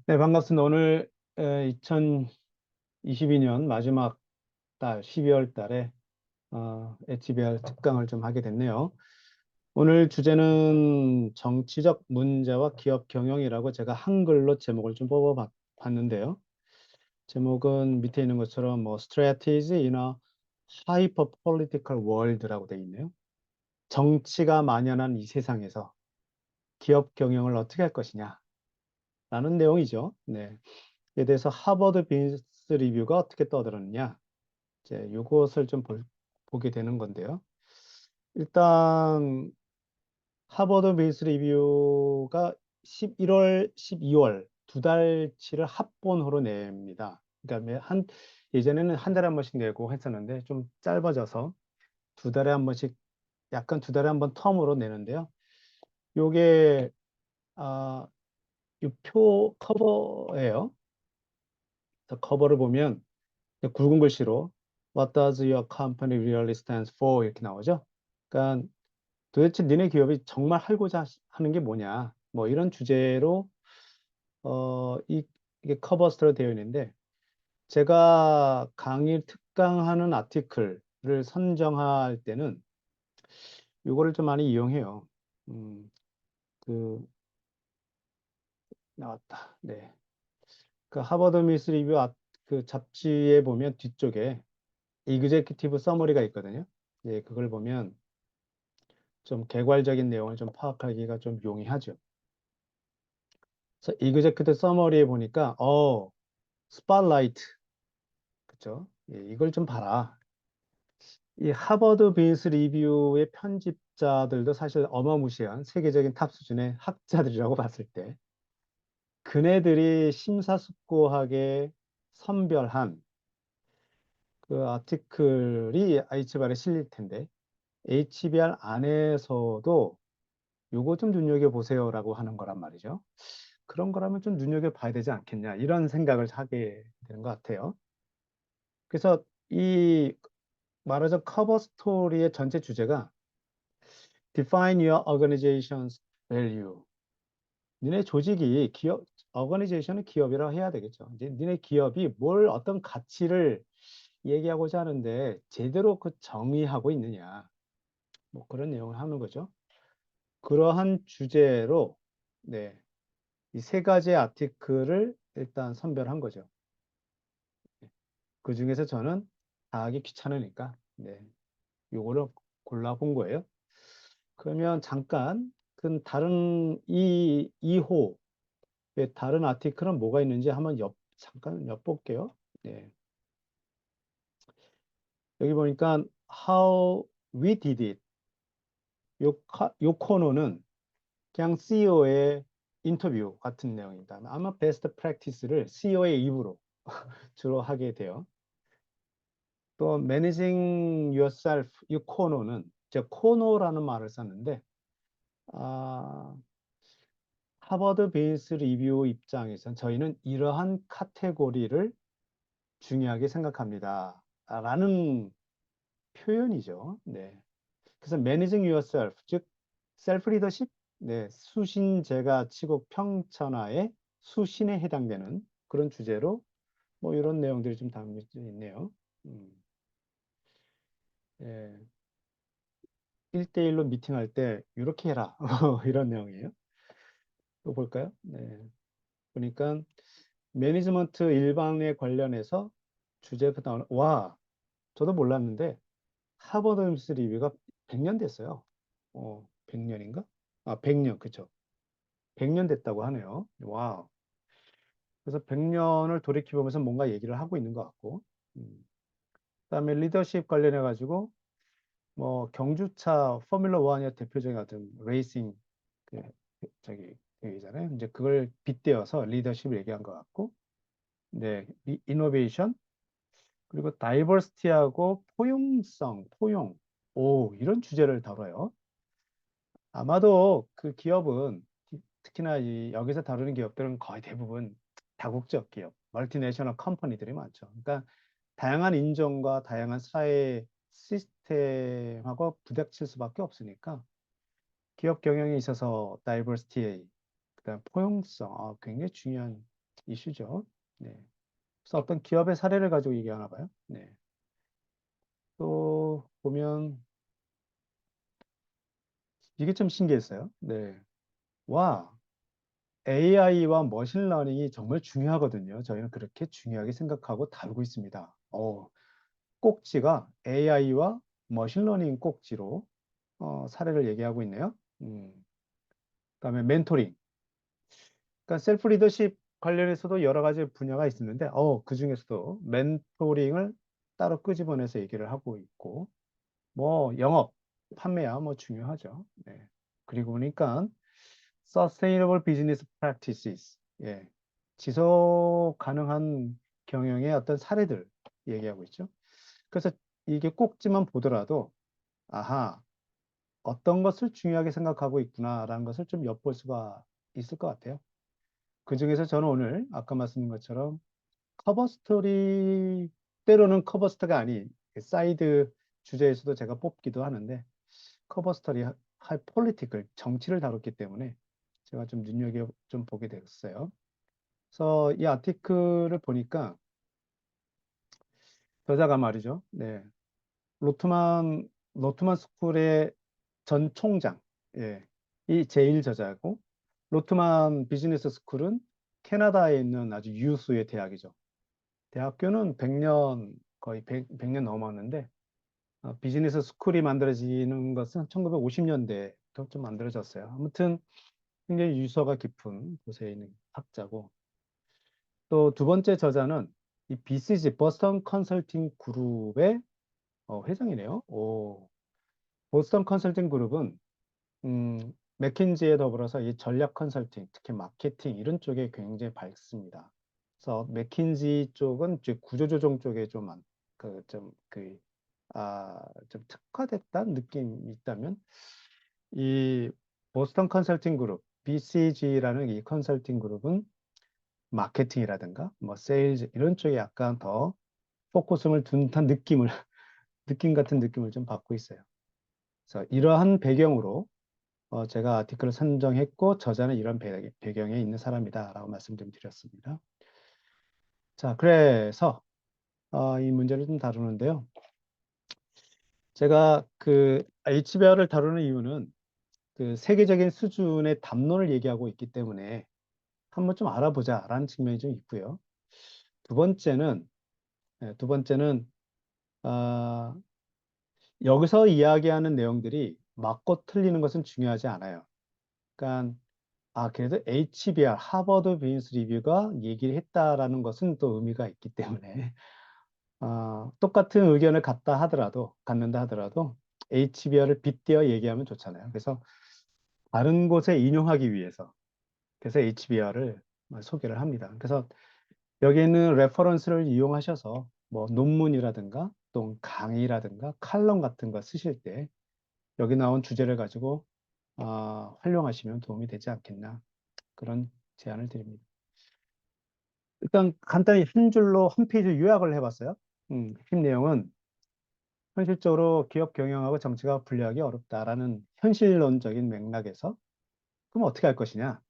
네, 반갑습니다. 오늘 2022년 마지막 달 12월 달에 HBR 특강을 좀 하게 됐네요. 오늘 주제는 정치적 문제와 기업 경영이라고 제가 한글로 제목을 좀 뽑아봤는데요. 제목은 밑에 있는 것처럼 뭐 Strategy in a Hyper Political World라고 되어 있네요. 정치가 만연한 이 세상에서 기업 경영을 어떻게 할 것이냐라는 내용이죠. 네. 이에 대해서 하버드 비즈니스 리뷰가 어떻게 떠들었느냐, 이제 이것을 좀 보게 되는 건데요. 일단 하버드 비즈니스 리뷰가 11월, 12월 두 달치를 합본으로 냅니다. 그러니까 예전에는 한 달에 한 번씩 내고 했었는데 좀 짧아져서 두 달에 한 번씩, 약간 두 달에 한 번 텀으로 내는데요. 요게 이 표 커버예요. 그래서 커버를 보면 굵은 글씨로 What does your company really stands for? 이렇게 나오죠. 그러니까 도대체 니네 기업이 정말 하고자 하는 게 뭐냐? 뭐 이런 주제로 이게 커버스터로 되어 있는데, 제가 강의 특강하는 아티클을 선정할 때는 이거를 좀 많이 이용해요. 음, 그 나왔다. 네. 그 하버드 미스 리뷰 그 잡지에 보면 뒤쪽에 이그제큐티브 서머리가 있거든요. 예, 그걸 보면 좀 개괄적인 내용을 좀 파악하기가 좀 용이하죠. 그래서 이그제큐티브 서머리에 보니까 스팟라이트, 그죠? 예, 이걸 좀 봐라. 이 하버드 비즈니스 리뷰의 편집자들도 사실 어마무시한 세계적인 탑 수준의 학자들이라고 봤을 때, 그네들이 심사숙고하게 선별한 그 아티클이 HBR에 실릴 텐데, HBR 안에서도 요거 좀 눈여겨보세요라고 하는 거란 말이죠. 그런 거라면 좀 눈여겨봐야 되지 않겠냐, 이런 생각을 하게 되는 것 같아요. 그래서 이 말하자면 커버 스토리의 전체 주제가 Define your organization's value. 니네 조직이 기업, organization은 기업이라고 해야 되겠죠. 이제 니네 기업이 뭘 어떤 가치를 얘기하고자 하는데 제대로 그 정의하고 있느냐. 뭐 그런 내용을 하는 거죠. 그러한 주제로 네, 이 세 가지 아티클을 일단 선별한 거죠. 그 중에서 저는 다 하기 귀찮으니까 네, 요거를 골라본 거예요. 그러면 잠깐 그 다른 이 2호의 다른 아티클은 뭐가 있는지 한번 잠깐 엿볼게요. 네. 여기 보니까 How We Did It. 요 코너는 그냥 CEO의 인터뷰 같은 내용입니다. 아마 베스트 프랙티스를 CEO의 입으로 주로 하게 돼요. 또 Managing Yourself 이 코너는 제가 코너라는 말을 썼는데 아, 하버드 비즈니스 리뷰 입장에선 저희는 이러한 카테고리를 중요하게 생각합니다. 라는 표현이죠. 네. 그래서 Managing Yourself, 즉 셀프 리더십, 네, 수신제가 치고 평천하의 수신에 해당되는 그런 주제로 뭐 이런 내용들이 좀 담겨져 있네요. 음, 예, 1대1로 미팅할 때 이렇게 해라. 이런 내용이에요. 또 볼까요? 네. 보니까 매니지먼트 일반에 관련해서 주제가 나오는, 와, 저도 몰랐는데 하버드 비즈니스 리뷰가 100년 됐어요. 100년인가? 100년, 그쵸. 100년 됐다고 하네요. 와. 그래서 100년을 돌이켜보면서 뭔가 얘기를 하고 있는 것 같고, 음. 그다음에 리더십 관련해 가지고 뭐 경주차 포뮬러 1의 대표적인 어떤 레이싱 그 저기 얘기잖아요. 이제 그걸 빗대어서 리더십을 얘기한 것 같고, 네, 이노베이션 그리고 다이버시티하고 포용성, 포용, 오 이런 주제를 다뤄요. 아마도 그 기업은 특히나 여기서 다루는 기업들은 거의 대부분 다국적 기업, 멀티내셔널 컴퍼니들이 많죠. 그러니까 다양한 인종과 다양한 사회 시스템하고 부닥칠 수밖에 없으니까 기업 경영에 있어서 다이버시티, 그다음 포용성 굉장히 중요한. 이슈죠. 네. 그래서 어떤 기업의 사례를 가지고 얘기하나 봐요. 네. 또 보면 이게 좀 신기했어요. 네. 와, AI와 머신러닝이 정말 중요하거든요. 저희는 그렇게 중요하게 생각하고 다루고 있습니다. 꼭지가 AI와 머신러닝 꼭지로 사례를 얘기하고 있네요. 그다음에 멘토링. 그러니까 셀프 리더십 관련해서도 여러 가지 분야가 있었는데, 그 중에서도 멘토링을 따로 끄집어내서 얘기를 하고 있고, 뭐 영업, 판매야 뭐 중요하죠. 네. 그리고 보니까 Sustainable Business Practices, 예, 지속 가능한 경영의 어떤 사례들 얘기하고 있죠. 그래서 이게 꼭지만 보더라도 아하, 어떤 것을 중요하게 생각하고 있구나라는 것을 좀 엿볼 수가 있을 것 같아요. 그 중에서 저는 오늘 아까 말씀드린 것처럼 커버 스토리, 때로는 커버 스토리가 아닌 사이드 주제에서도 제가 뽑기도 하는데 커버 스토리 할 폴리티컬, 정치를 다뤘기 때문에 제가 좀 눈여겨 좀 보게 됐어요. 그래서 이 아티클을 보니까 저자가 말이죠. 네. 로트만 로트만 스쿨의 전 총장, 예, 이 제일 저자고, 로트만 비즈니스 스쿨은 캐나다에 있는 아주 유수의 대학이죠. 대학교는 100년, 거의 100년 넘었는데, 비즈니스 스쿨이 만들어지는 것은 1950년대부터 좀 만들어졌어요. 아무튼 굉장히 유서가 깊은 곳에 있는 학자고, 또 두 번째 저자는 이 BCG, 버스턴 컨설팅 그룹의 회장이네요. 보스턴 컨설팅 그룹은 맥킨지에 더불어서 이 전략 컨설팅, 특히 마케팅 이런 쪽에 굉장히 밝습니다. 그래서 맥킨지 쪽은 이제 구조조정 쪽에 좀, 좀, 좀 특화됐다는 느낌이 있다면, 이 보스턴 컨설팅 그룹, BCG라는 이 컨설팅 그룹은 마케팅이라든가, 뭐, 세일즈 이런 쪽에 약간 더 포커스를 둔 듯한 느낌을, 느낌 같은 느낌을 좀 받고 있어요. 그래서 이러한 배경으로 제가 아티클을 선정했고 저자는 이런 배경에 있는 사람이다라고 말씀 좀 드렸습니다. 자, 그래서 이 문제를 좀 다루는데요. 제가 그 HBR을 다루는 이유는 그 세계적인 수준의 담론을 얘기하고 있기 때문에 한번 좀 알아보자라는 측면이 좀 있고요. 두 번째는 두 번째는 아, 여기서 이야기하는 내용들이 맞고 틀리는 것은 중요하지 않아요. 그러니까 그래도 HBR, 하버드 비즈니스 리뷰가 얘기를 했다라는 것은 또 의미가 있기 때문에, 똑같은 의견을 갖는다 하더라도, HBR을 빗대어 얘기하면 좋잖아요. 그래서 다른 곳에 인용하기 위해서, 그래서 HBR을 소개를 합니다. 그래서 여기 있는 레퍼런스를 이용하셔서, 뭐, 논문이라든가, 또 강의라든가, 칼럼 같은 거 쓰실 때, 여기 나온 주제를 가지고, 활용하시면 도움이 되지 않겠나. 그런 제안을 드립니다. 일단 간단히 한 줄로 한 페이지 요약을 해봤어요. 핵심 내용은 현실적으로 기업 경영하고 정치가 분리하기 어렵다라는 현실론적인 맥락에서 그럼 어떻게 할 것이냐?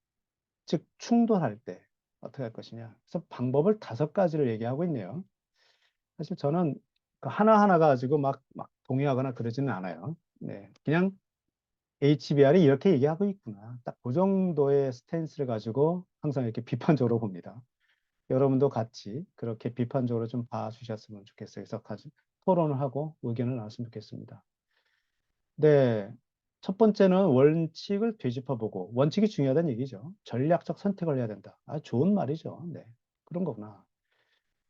즉 충돌할 때 어떻게 할 것이냐? 그래서 방법을 5가지를 얘기하고 있네요. 사실 저는 그 하나하나 가지고 막 동의하거나 그러지는 않아요. 네, 그냥 HBR이 이렇게 얘기하고 있구나. 딱 그 정도의 스탠스를 가지고 항상 이렇게 비판적으로 봅니다. 여러분도 같이 그렇게 비판적으로 좀 봐주셨으면 좋겠어요. 그래서 같이 토론을 하고 의견을 나눴으면 좋겠습니다. 네. 첫 번째는 원칙을 되짚어보고, 원칙이 중요하다는 얘기죠. 전략적 선택을 해야 된다. 좋은 말이죠. 네. 그런 거구나.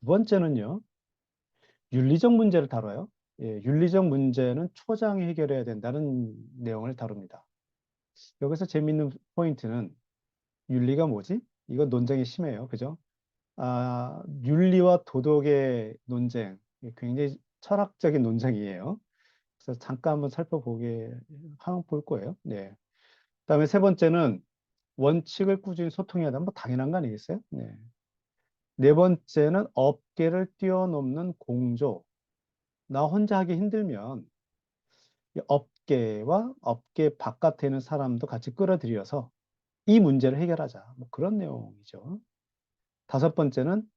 두 번째는요, 윤리적 문제를 다뤄요. 예, 윤리적 문제는 초장에 해결해야 된다는 내용을 다룹니다. 여기서 재밌는 포인트는 윤리가 뭐지? 이거 논쟁이 심해요. 그죠? 윤리와 도덕의 논쟁, 굉장히 철학적인 논쟁이에요. 그래서 잠깐 한번 살펴보게 한번 볼 거예요. 네. 그다음에 세 번째는 원칙을 꾸준히 소통해야 된다. 뭐 당연한 거 아니겠어요? 네. 네 번째는 업계를 뛰어넘는 공조. 나 혼자 하기 힘들면 이 업계와 업계 바깥에 있는 사람도 같이 끌어들여서 이 문제를 해결하자. 뭐 그런 내용이죠. 다섯 번째는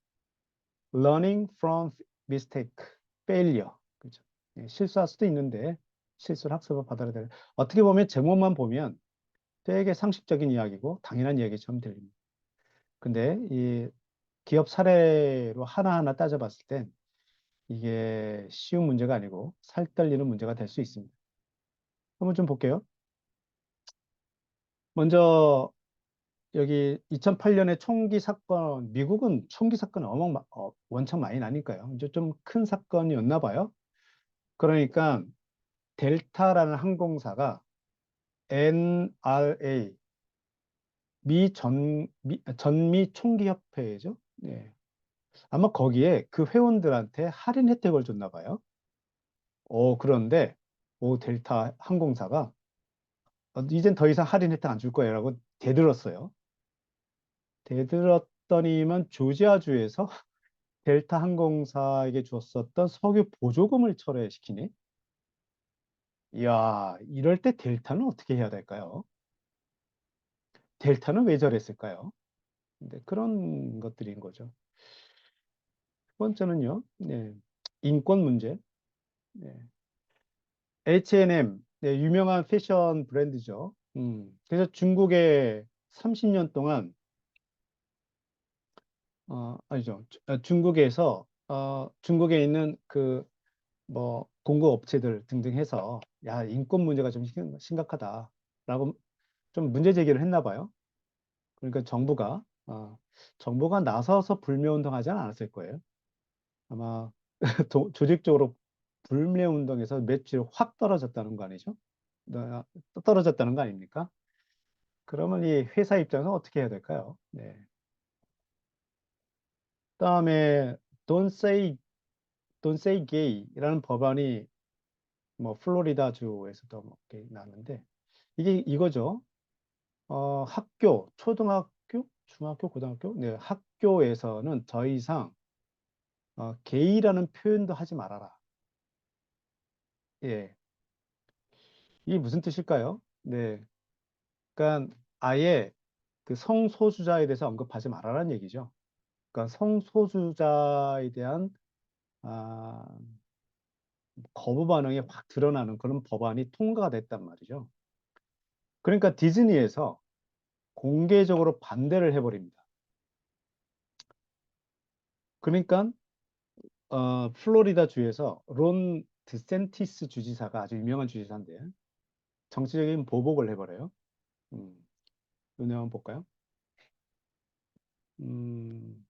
learning from mistake, failure. 그죠? 예, 실수할 수도 있는데 실수를 학습을 받아들여야 돼. 어떻게 보면 제목만 보면 되게 상식적인 이야기고 당연한 이야기처럼 들립니다. 근데 이 기업 사례로 하나하나 따져봤을 땐 이게 쉬운 문제가 아니고 살떨리는 문제가 될 수 있습니다. 한번 좀 볼게요. 먼저 여기 2008년에 총기 사건, 미국은 총기 사건 원청 많이 나니까요. 이제 좀 큰 사건이었나 봐요. 그러니까 델타라는 항공사가 NRA, 전미 총기 협회죠. 예. 아마 거기에 그 회원들한테 할인 혜택을 줬나 봐요. 그런데 델타 항공사가 이젠 더 이상 할인 혜택 안 줄 거예요라고 대들었어요. 대들었더니만 조지아주에서 델타 항공사에게 줬었던 석유 보조금을 철회시키네. 이야, 이럴 때 델타는 어떻게 해야 될까요? 델타는 왜 저랬을까요? 네, 그런 것들인 거죠. 두 번째는요, 네, 인권 문제. 네. H&M, 네, 유명한 패션 브랜드죠. 그래서 중국에 30년 동안, 아니죠. 중국에서, 중국에 있는 공급 업체들 등등 해서, 야, 인권 문제가 좀 심각하다라고 좀 문제 제기를 했나 봐요. 그러니까 정부가 나서서 불매운동하지는 않았을 거예요. 아마 조직적으로 불매운동에서 매출이 확 떨어졌다는 거 아니죠? 어, 떨어졌다는 거 아닙니까? 그러면 이 회사 입장에서 어떻게 해야 될까요? 네. 그다음에 Don't Say Don't Say Gay라는 법안이 뭐 플로리다 주에서도 뭐 이렇게 나왔는데 이게 이거죠. 학교, 초등학교, 중학교, 고등학교, 네, 학교에서는 더 이상 게이라는 표현도 하지 말아라. 예, 이게 무슨 뜻일까요? 네, 그러니까 아예 그 성소수자에 대해서 언급하지 말아라는 얘기죠. 그러니까 성소수자에 대한 아, 거부 반응이 확 드러나는 그런 법안이 통과가 됐단 말이죠. 그러니까 디즈니에서 공개적으로 반대를 해버립니다. 그러니까 플로리다 주에서 론 드센티스 주지사가 아주 유명한 주지사인데 정치적인 보복을 해버려요. 음, 눈에 한번 볼까요? 음,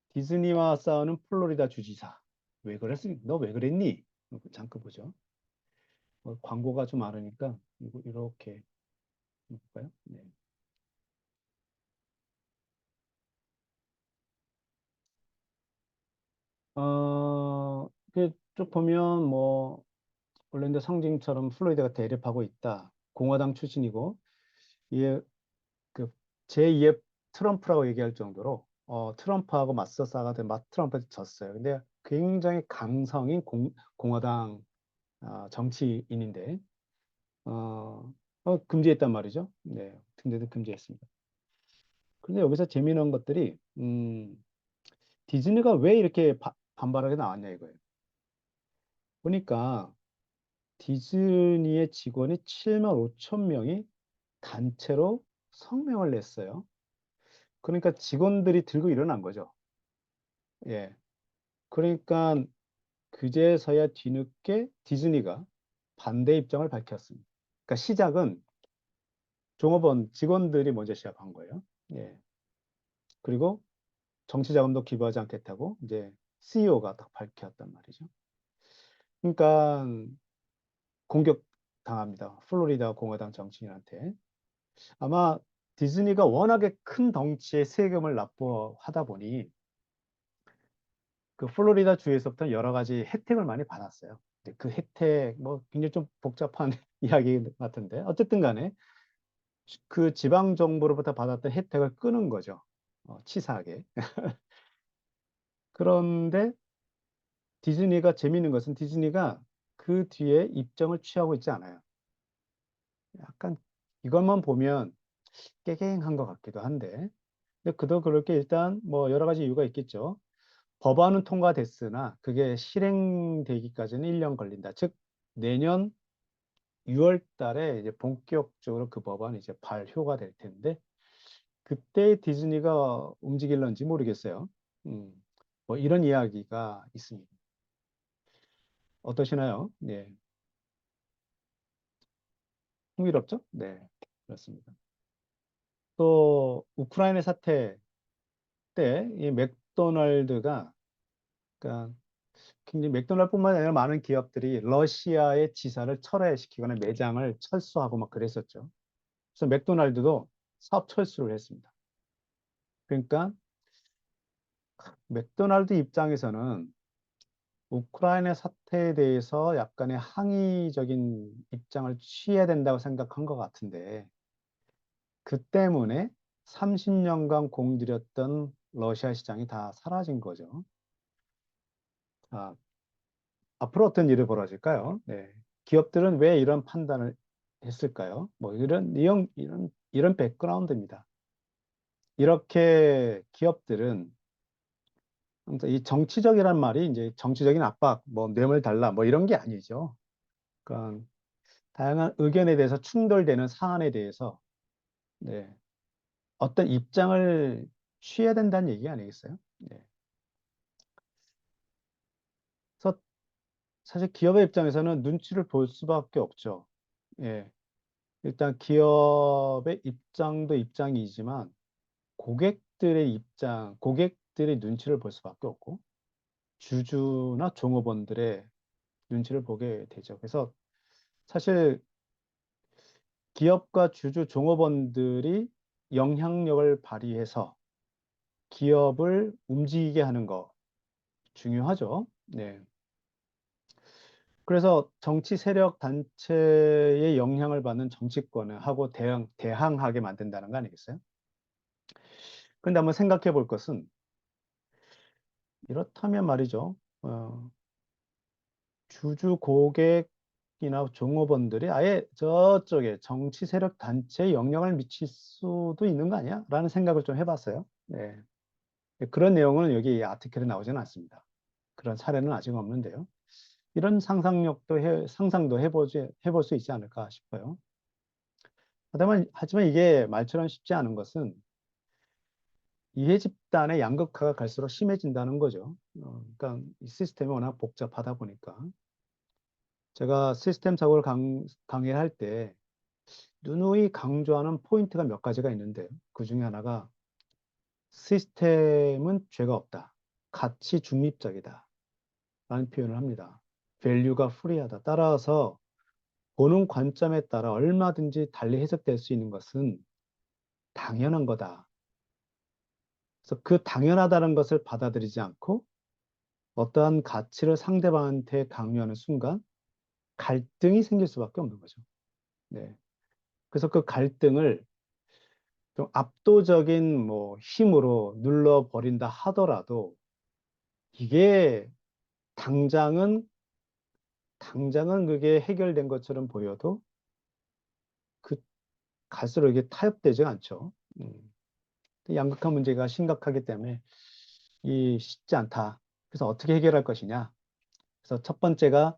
디즈니와 싸우는 플로리다 주지사. 왜 그랬니? 너 왜 그랬니? 잠깐 보죠. 광고가 좀 많으니까 이렇게 볼까요? 네. 쭉 보면 뭐 올랜도 상징처럼 플로리다가 대립하고 있다. 공화당 출신이고 이게 그 제2의 트럼프라고 얘기할 정도로 트럼프하고 맞서 싸가던 트럼프한테 졌어요. 근데 굉장히 강성인 공화당 정치인인데 금지했단 말이죠. 네, 근데도 금지했습니다. 근데 여기서 재미있는 것들이 디즈니가 왜 이렇게 반발하게 나왔냐 이거예요. 보니까 디즈니의 직원이 7만 5천 명이 단체로 성명을 냈어요. 그러니까 직원들이 들고 일어난 거죠. 예. 그러니까 그제서야 뒤늦게 디즈니가 반대 입장을 밝혔습니다. 그러니까 시작은 종업원 직원들이 먼저 시작한 거예요. 예. 그리고 정치 자금도 기부하지 않겠다고 이제 CEO가 딱 밝혔단 말이죠. 그러니까 공격 당합니다. 플로리다 공화당 정치인한테. 아마 디즈니가 워낙에 큰 덩치의 세금을 납부하다 보니 그 플로리다 주에서부터 여러 가지 혜택을 많이 받았어요. 근데 그 혜택 뭐 굉장히 좀 복잡한 이야기 같은데 어쨌든 간에 그 지방 정부로부터 받았던 혜택을 끄는 거죠. 치사하게. 그런데 디즈니가 재밌는 것은 디즈니가 그 뒤에 입장을 취하고 있지 않아요. 약간 이것만 보면 깨갱한 것 같기도 한데 근데 그도 그럴 게 일단 뭐 여러 가지 이유가 있겠죠. 법안은 통과됐으나 그게 실행되기까지는 1년 걸린다. 즉 내년 6월 달에 이제 본격적으로 그 법안이 이제 발효가 될 텐데 그때 디즈니가 움직일런지 모르겠어요. 음, 뭐 이런 이야기가 있습니다. 어떠시나요? 네, 흥미롭죠? 네, 그렇습니다. 또 우크라이나 사태 때 이 맥도날드가 그러니까 굉장히 맥도날드뿐만 아니라 많은 기업들이 러시아의 지사를 철회시키거나 매장을 철수하고 막 그랬었죠. 그래서 맥도날드도 사업 철수를 했습니다. 그러니까 맥도날드 입장에서는 우크라이나 사태에 대해서 약간의 항의적인 입장을 취해야 된다고 생각한 것 같은데 그 때문에 30년간 공들였던 러시아 시장이 다 사라진 거죠. 아, 앞으로 어떤 일이 벌어질까요? 네. 기업들은 왜 이런 판단을 했을까요? 뭐 이런 백그라운드입니다. 이렇게 기업들은 아무튼 이 정치적이란 말이 이제 정치적인 압박, 뭐 뇌물 달라, 뭐 이런 게 아니죠. 그러니까 다양한 의견에 대해서 충돌되는 사안에 대해서 네, 어떤 입장을 취해야 된다는 얘기 아니겠어요? 네. 그래서 사실 기업의 입장에서는 눈치를 볼 수밖에 없죠. 예. 일단 기업의 입장도 입장이지만 고객들의 눈치를 볼 수밖에 없고 주주나 종업원들의 눈치를 보게 되죠. 그래서 사실 기업과 주주 종업원들이 영향력을 발휘해서 기업을 움직이게 하는 거 중요하죠. 네. 그래서 정치 세력 단체의 영향을 받는 정치권을 하고 대항하게 만든다는 거 아니겠어요? 그런데 한번 생각해 볼 것은 이렇다면 말이죠. 어, 주주 고객이나 종업원들이 아예 저쪽에 정치 세력 단체에 영향을 미칠 수도 있는 거 아니야? 라는 생각을 좀 해봤어요. 네. 그런 내용은 여기 이 아티클에 나오지는 않습니다. 그런 사례는 아직 없는데요. 이런 상상도 해볼 수 있지 않을까 싶어요. 하지만 이게 말처럼 쉽지 않은 것은 이해 집단의 양극화가 갈수록 심해진다는 거죠. 그러니까 이 시스템이 워낙 복잡하다 보니까 제가 시스템 작업을 강의할 때 누누이 강조하는 포인트가 몇 가지가 있는데 그 중에 하나가 시스템은 죄가 없다. 가치 중립적이다. 라는 표현을 합니다. 밸류가 프리하다. 따라서 보는 관점에 따라 얼마든지 달리 해석될 수 있는 것은 당연한 거다. 그래서 그 당연하다는 것을 받아들이지 않고 어떠한 가치를 상대방한테 강요하는 순간 갈등이 생길 수밖에 없는 거죠. 네. 그래서 그 갈등을 좀 압도적인 뭐 힘으로 눌러버린다 하더라도 이게 당장은 그게 해결된 것처럼 보여도 그 갈수록 이게 타협되지 않죠. 양극화 문제가 심각하기 때문에 이 쉽지 않다. 그래서 어떻게 해결할 것이냐? 그래서 첫 번째가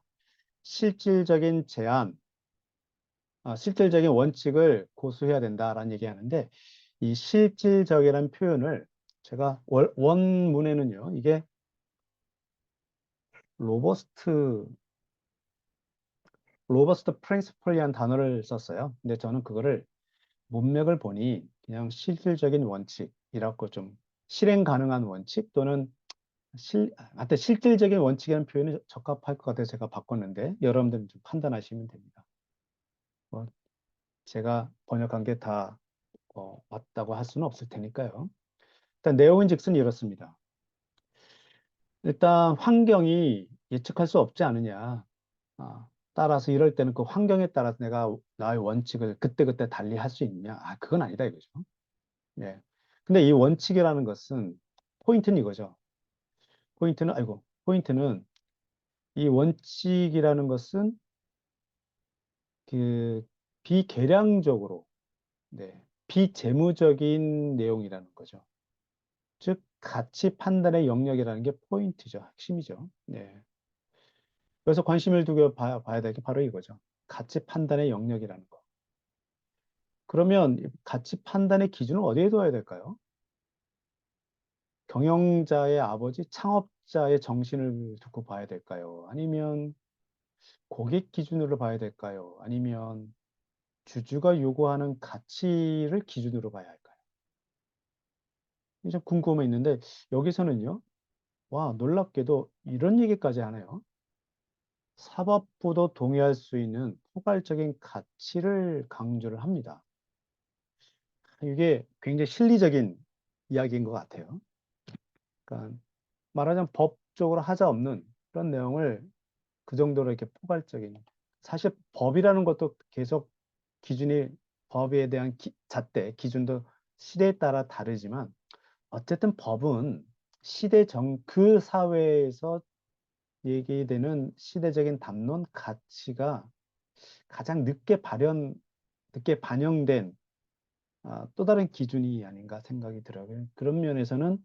실질적인 제한, 실질적인 원칙을 고수해야 된다라는 얘기하는데 이 실질적이라는 표현을 제가 원문에는요, 이게 로버스트, 로버스트 프린시플이라는 단어를 썼어요. 근데 저는 그거를 문맥을 보니 그냥 실질적인 원칙이라고 좀 실행 가능한 원칙 또는 하여튼 실질적인 원칙이라는 표현이 적합할 것 같아서 제가 바꿨는데 여러분들은 좀 판단하시면 됩니다. 뭐 제가 번역한 게 다 맞다고 할 수는 없을 테니까요. 일단 내용인즉슨 이렇습니다. 일단 환경이 예측할 수 없지 않느냐. 따라서 이럴 때는 그 환경에 따라서 내가 나의 원칙을 그때그때 달리 할 수 있느냐. 그건 아니다 이거죠. 네. 근데 이 원칙이라는 것은 포인트는 이거죠. 포인트는 이 원칙이라는 것은 그 비계량적으로, 네. 비재무적인 내용이라는 거죠. 즉, 가치 판단의 영역이라는 게 포인트죠. 핵심이죠. 네. 그래서 관심을 두고 봐야 될 게 바로 이거죠. 가치 판단의 영역이라는 거. 그러면 가치 판단의 기준을 어디에 둬야 될까요? 경영자의 아버지, 창업자의 정신을 두고 봐야 될까요? 아니면 고객 기준으로 봐야 될까요? 아니면 주주가 요구하는 가치를 기준으로 봐야 할까요? 이게 좀 궁금했는데 여기서는요. 와, 놀랍게도 이런 얘기까지 하네요. 사법부도 동의할 수 있는 포괄적인 가치를 강조를 합니다. 이게 굉장히 실리적인 이야기인 것 같아요. 그러니까 말하자면 법적으로 하자 없는 그런 내용을 그 정도로 이렇게 포괄적인. 사실 법이라는 것도 계속 기준이 법에 대한 잣대, 기준도 시대에 따라 다르지만 어쨌든 법은 그 사회에서 얘기되는 시대적인 담론, 가치가 가장 늦게 반영된 또 다른 기준이 아닌가 생각이 들어요. 그런 면에서는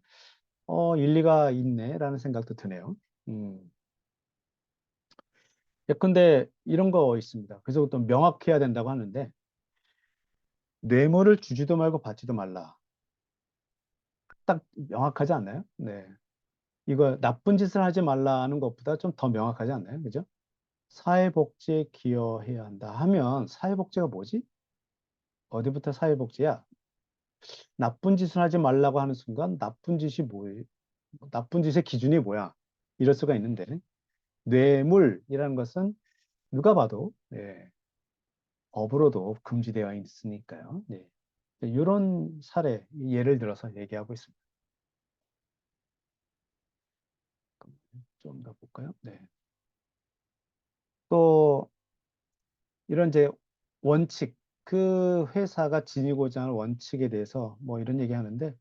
일리가 있네라는 생각도 드네요. 음. 예컨대 이런 거 있습니다. 그래서 또 명확해야 된다고 하는데 뇌물을 주지도 말고 받지도 말라. 딱 명확하지 않나요? 네. 이거 나쁜 짓을 하지 말라는 것보다 좀 더 명확하지 않나요? 그죠? 사회복지에 기여해야 한다 하면 사회복지가 뭐지? 어디부터 사회복지야? 나쁜 짓을 하지 말라고 하는 순간 나쁜 짓이 뭐예요? 나쁜 짓의 기준이 뭐야? 이럴 수가 있는데 뇌물이라는 것은 누가 봐도 법으로도 금지되어 있으니까요. 네. 이런 사례, 예를 들어서 얘기하고 있습니다. 좀 더 볼까요? 네. 또 이런 이제 원칙, 그 회사가 지니고자 하는 원칙에 대해서 뭐 이런 얘기 하는데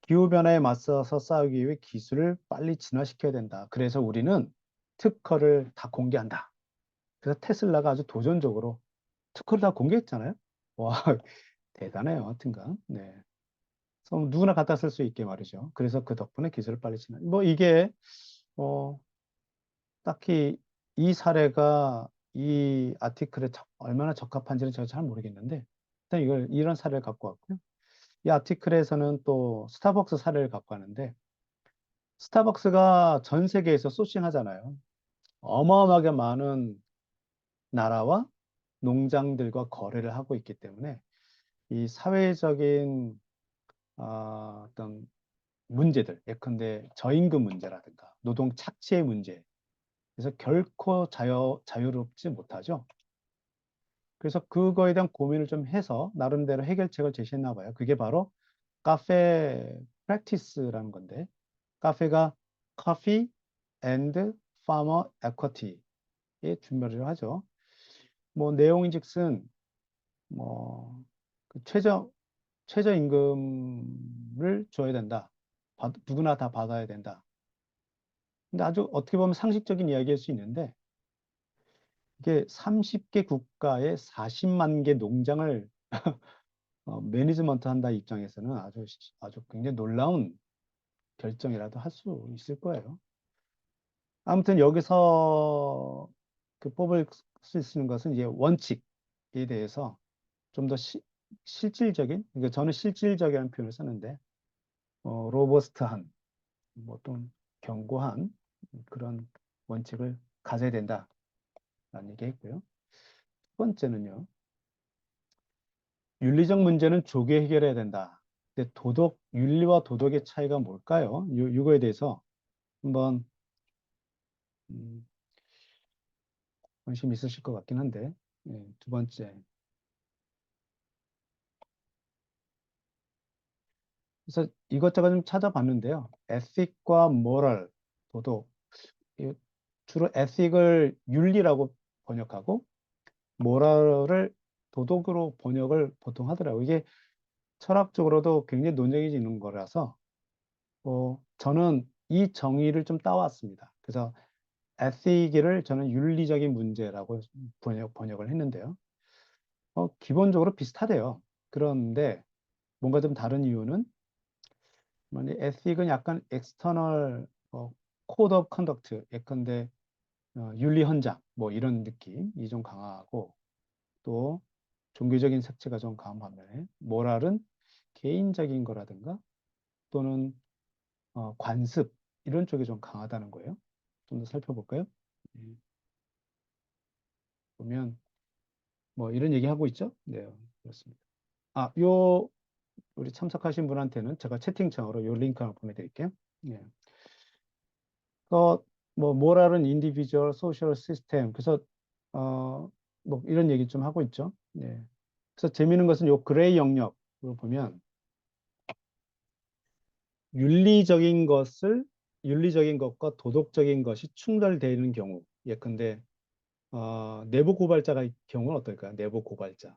기후변화에 맞서서 싸우기 위해 기술을 빨리 진화시켜야 된다. 그래서 우리는 특허를 다 공개한다. 그래서 테슬라가 아주 도전적으로 특허를 다 공개했잖아요. 와, 대단해요. 하여튼간. 네. 그래서 누구나 갖다 쓸 수 있게 말이죠. 그래서 그 덕분에 기술을 빨리 진화. 뭐 이게 어, 딱히 이 사례가 이 아티클에 얼마나 적합한지는 제가 잘 모르겠는데 일단 이런 사례를 갖고 왔고요. 이 아티클에서는 또 스타벅스 사례를 갖고 왔는데 스타벅스가 전 세계에서 소싱하잖아요. 어마어마하게 많은 나라와 농장들과 거래를 하고 있기 때문에 이 사회적인 어떤 문제들, 예컨대 저임금 문제라든가 노동 착취의 문제, 그래서 결코 자유롭지 못하죠. 그래서 그거에 대한 고민을 좀 해서 나름대로 해결책을 제시했나 봐요. 그게 바로 카페 프랙티스라는 건데 카페가 커피 앤드 파머 에쿼티에 준비를 하죠. 뭐 내용인즉슨 뭐그 최저임금을 줘야 된다. 누구나 다 받아야 된다. 근데 아주 어떻게 보면 상식적인 이야기일 수 있는데 이게 30개 국가에 40만 개 농장을 매니지먼트 한다 입장에서는 아주 굉장히 놀라운 결정이라도 할 수 있을 거예요. 아무튼 여기서 그 뽑을 수 있는 것은 이제 원칙에 대해서 좀 더 실질적인, 그러니까 저는 실질적이라는 표현을 쓰는데, 로버스트한, 뭐 또 견고한 그런 원칙을 가져야 된다라는 얘기했고요. 두 번째는요, 윤리적 문제는 조기에 해결해야 된다. 근데 윤리와 도덕의 차이가 뭘까요? 이거에 대해서 한번 음, 관심 있으실 것 같긴 한데, 두 번째. 그래서 이것저것 좀 찾아봤는데요. 에틱과 모럴, 도덕. 이 주로 에틱을 윤리라고 번역하고, 모럴을 도덕으로 번역을 보통 하더라고요. 이게 철학적으로도 굉장히 논쟁이 있는 거라서, 저는 이 정의를 좀 따왔습니다. 그래서 에틱을 저는 윤리적인 문제라고 번역을 했는데요. 기본적으로 비슷하대요. 그런데 뭔가 좀 다른 이유는 뭐니 에틱은 약간 엑스터널 코드 오브 컨덕트 예컨대 윤리 헌장 뭐 이런 느낌이 좀 강하고 또 종교적인 색채가 좀 강한 반면에 모랄은 개인적인 거라든가 또는 관습 이런 쪽이 좀 강하다는 거예요. 좀 더 살펴볼까요? 네, 보면 뭐 이런 얘기 하고 있죠? 네, 그렇습니다. 요 우리 참석하신 분한테는 제가 채팅창으로 요 링크 하나 보내드릴게요. 예. 뭐 모랄은 인디비주얼 소셜 시스템 그래서 뭐 이런 얘기 좀 하고 있죠. 네. 그래서 재미있는 것은 요 그레이 영역을 보면 윤리적인 것을 윤리적인 것과 도덕적인 것이 충돌되는 경우 예컨대 내부 고발자가 경우는 어떨까요? 내부 고발자.